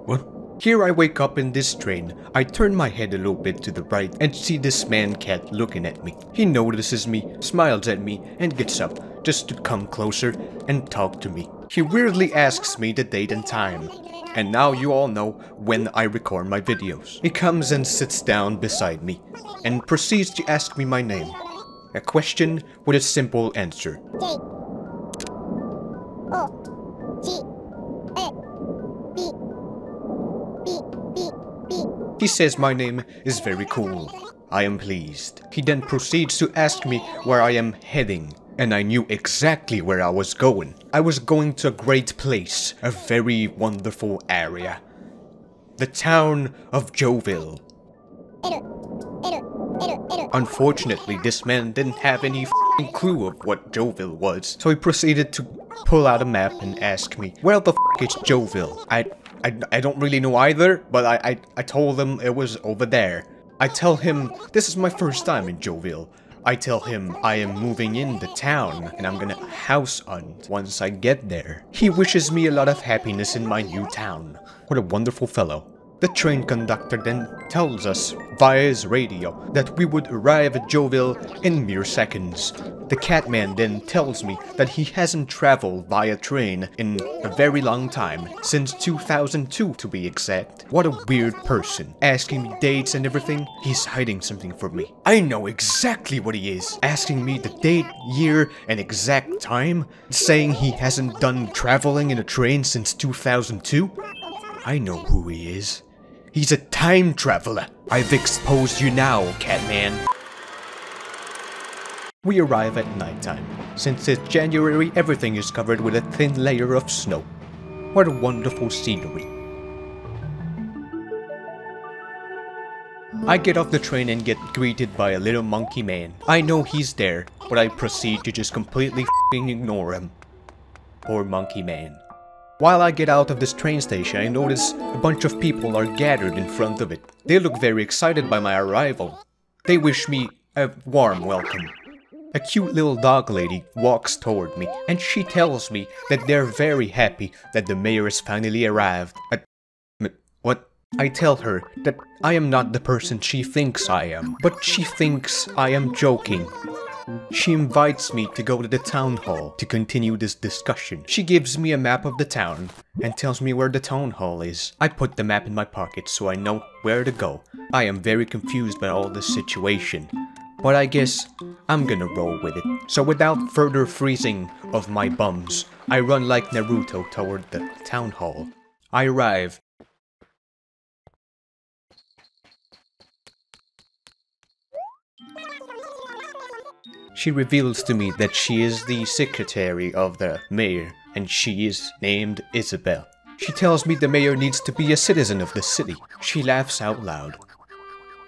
What? Here I wake up in this train. I turn my head a little bit to the right and see this man-cat looking at me. He notices me, smiles at me, and gets up just to come closer and talk to me. He weirdly asks me the date and time. And now you all know when I record my videos. He comes and sits down beside me and proceeds to ask me my name. A question with a simple answer. He says my name is very cool. I am pleased. He then proceeds to ask me where I am heading. And I knew exactly where I was going. I was going to a great place, a very wonderful area. The town of Joville. Unfortunately, this man didn't have any f***ing clue of what Joville was, so he proceeded to pull out a map and ask me, where the f*** is Joville? I don't really know either, but I told him it was over there. I tell him this is my first time in Joville. I tell him I am moving in the town and I'm gonna house hunt once I get there. He wishes me a lot of happiness in my new town. What a wonderful fellow. The train conductor then tells us via his radio that we would arrive at Joville in mere seconds. The catman then tells me that he hasn't traveled via train in a very long time, since 2002 to be exact. What a weird person, asking me dates and everything. He's hiding something from me. I know exactly what he is, asking me the date, year, and exact time, saying he hasn't done traveling in a train since 2002. I know who he is. He's a time traveler. I've exposed you now, Catman. We arrive at nighttime. Since it's January, everything is covered with a thin layer of snow. What a wonderful scenery. I get off the train and get greeted by a little monkey man. I know he's there, but I proceed to just completely f***ing ignore him. Poor monkey man. While I get out of this train station, I notice a bunch of people are gathered in front of it. They look very excited by my arrival. They wish me a warm welcome. A cute little dog lady walks toward me, and she tells me that they're very happy that the mayor has finally arrived. What? I tell her that I am not the person she thinks I am, but she thinks I am joking. She invites me to go to the town hall to continue this discussion. She gives me a map of the town and tells me where the town hall is. I put the map in my pocket so I know where to go. I am very confused by all this situation, but I guess I'm gonna roll with it. So without further freezing of my bums, I run like Naruto toward the town hall. I arrive. She reveals to me that she is the secretary of the mayor, and she is named Isabel. She tells me the mayor needs to be a citizen of the city. She laughs out loud.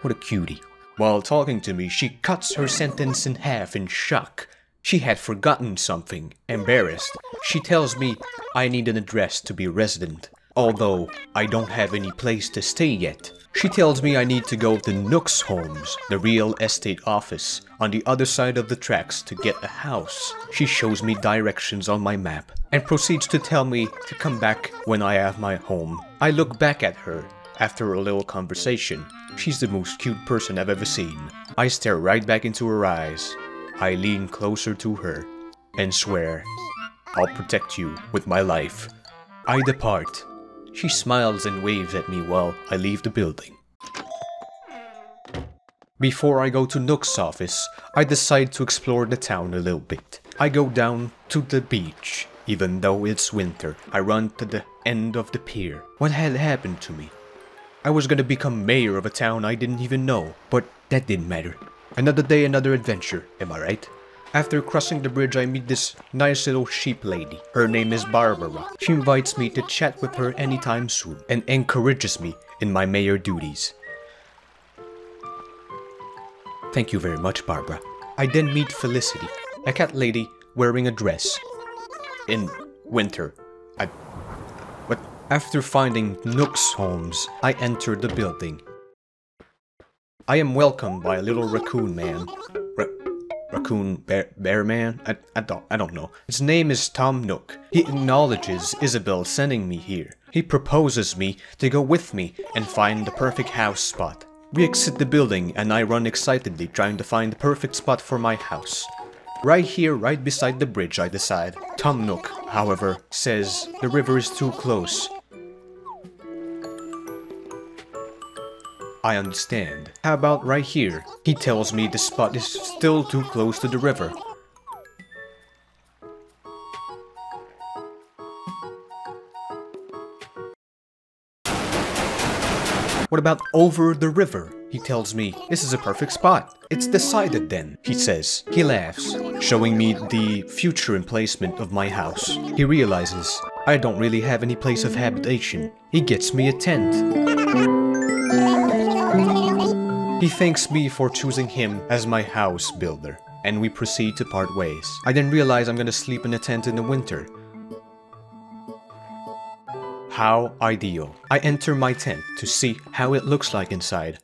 What a cutie. While talking to me, she cuts her sentence in half in shock. She had forgotten something. Embarrassed, she tells me I need an address to be a resident, although I don't have any place to stay yet. She tells me I need to go to Nook's Homes, the real estate office, on the other side of the tracks to get a house. She shows me directions on my map, and proceeds to tell me to come back when I have my home. I look back at her after a little conversation. She's the most cute person I've ever seen. I stare right back into her eyes. I lean closer to her, and swear, I'll protect you with my life. I depart. She smiles and waves at me while I leave the building. Before I go to Nook's office, I decide to explore the town a little bit. I go down to the beach. Even though it's winter, I run to the end of the pier. What had happened to me? I was gonna become mayor of a town I didn't even know, but that didn't matter. Another day, another adventure, am I right? After crossing the bridge, I meet this nice little sheep lady. Her name is Barbara. She invites me to chat with her anytime soon and encourages me in my mayor duties. Thank you very much, Barbara. I then meet Felicity, a cat lady wearing a dress. In winter. After finding Nook's Homes, I enter the building. I am welcomed by a little raccoon man. raccoon bear man? I don't know. His name is Tom Nook. He acknowledges Isabel sending me here. He proposes me to go with me and find the perfect house spot. We exit the building and I run excitedly trying to find the perfect spot for my house. Right here, right beside the bridge, I decide. Tom Nook, however, says the river is too close. I understand. How about right here? He tells me the spot is still too close to the river. What about over the river? He tells me, this is a perfect spot. It's decided then, he says. He laughs, showing me the future emplacement of my house. He realizes I don't really have any place of habitation. He gets me a tent. He thanks me for choosing him as my house builder, and we proceed to part ways. I then realize I'm gonna sleep in a tent in the winter. How ideal. I enter my tent to see how it looks like inside.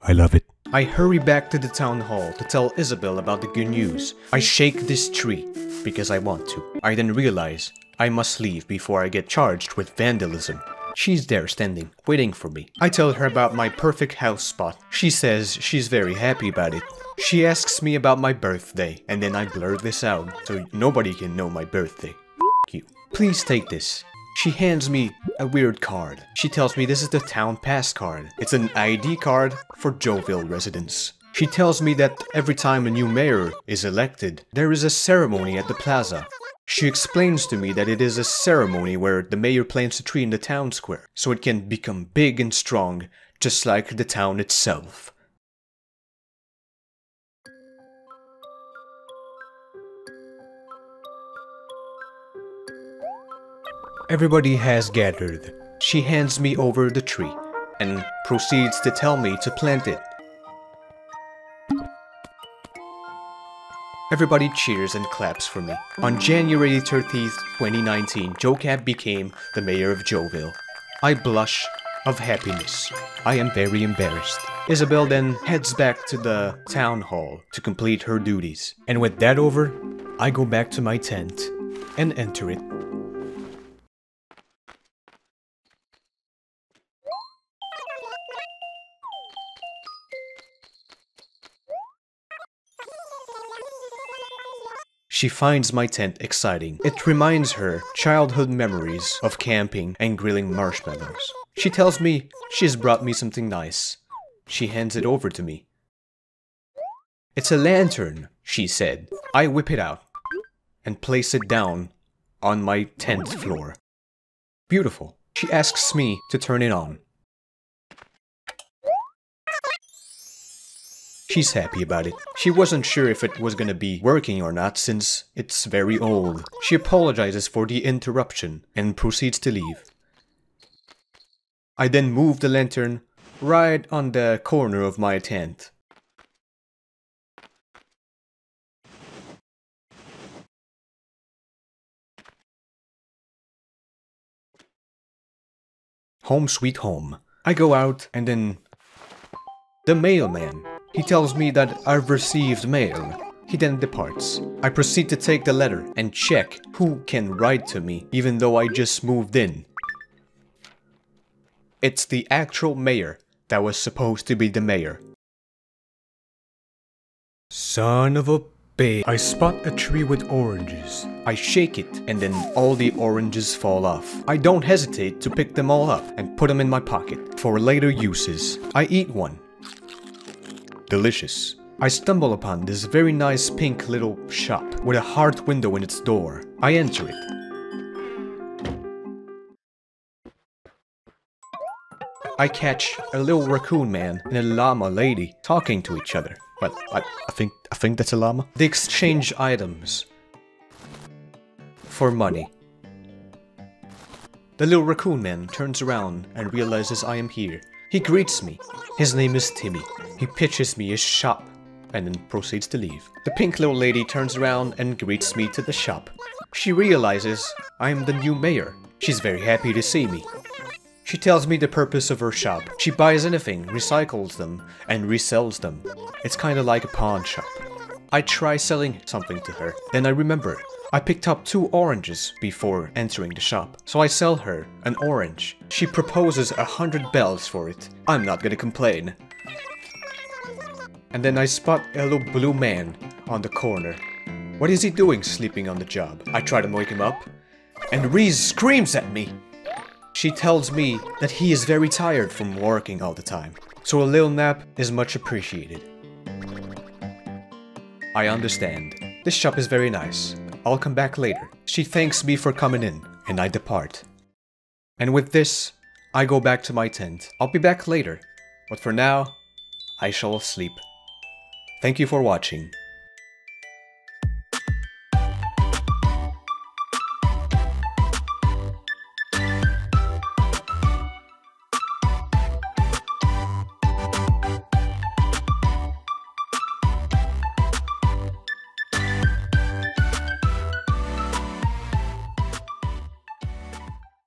I love it. I hurry back to the town hall to tell Isabel about the good news. I shake this tree because I want to. I then realize I must leave before I get charged with vandalism. She's there standing, waiting for me. I tell her about my perfect house spot. She says she's very happy about it. She asks me about my birthday, and then I blur this out so nobody can know my birthday. F you. Please take this. She hands me a weird card. She tells me this is the town pass card. It's an ID card for Joville residents. She tells me that every time a new mayor is elected, there is a ceremony at the plaza. She explains to me that it is a ceremony where the mayor plants a tree in the town square, so it can become big and strong, just like the town itself. Everybody has gathered. She hands me over the tree, and proceeds to tell me to plant it. Everybody cheers and claps for me. On January 30th, 2019, Jocab became the mayor of Joville. I blush of happiness. I am very embarrassed. Isabel then heads back to the town hall to complete her duties. And with that over, I go back to my tent and enter it. She finds my tent exciting. It reminds her childhood memories of camping and grilling marshmallows. She tells me she's brought me something nice. She hands it over to me. It's a lantern, she said. I whip it out and place it down on my tent floor. Beautiful. She asks me to turn it on. She's happy about it. She wasn't sure if it was gonna be working or not since it's very old. She apologizes for the interruption and proceeds to leave. I then move the lantern right on the corner of my tent. Home sweet home. I go out and then the mailman. He tells me that I've received mail. He then departs. I proceed to take the letter and check who can write to me even though I just moved in. It's the actual mayor that was supposed to be the mayor. Son of a bitch. I spot a tree with oranges. I shake it and then all the oranges fall off. I don't hesitate to pick them all up and put them in my pocket for later uses. I eat one. Delicious. I stumble upon this very nice pink little shop with a heart window in its door. I enter it. I catch a little raccoon man and a llama lady talking to each other. Well, I think that's a llama. They exchange items for money. The little raccoon man turns around and realizes I am here. He greets me. His name is Timmy. He pitches me his shop and then proceeds to leave. The pink little lady turns around and greets me to the shop. She realizes I'm the new mayor. She's very happy to see me. She tells me the purpose of her shop. She buys anything, recycles them, and resells them. It's kinda like a pawn shop. I try selling something to her, then I remember. I picked up 2 oranges before entering the shop, so I sell her an orange. She proposes 100 bells for it. I'm not gonna complain. And then I spot a little blue man on the corner. What is he doing sleeping on the job? I try to wake him up, and Reese screams at me. She tells me that he is very tired from working all the time, so a little nap is much appreciated. I understand. This shop is very nice. I'll come back later. She thanks me for coming in, and I depart. And with this, I go back to my tent. I'll be back later, but for now, I shall sleep. Thank you for watching.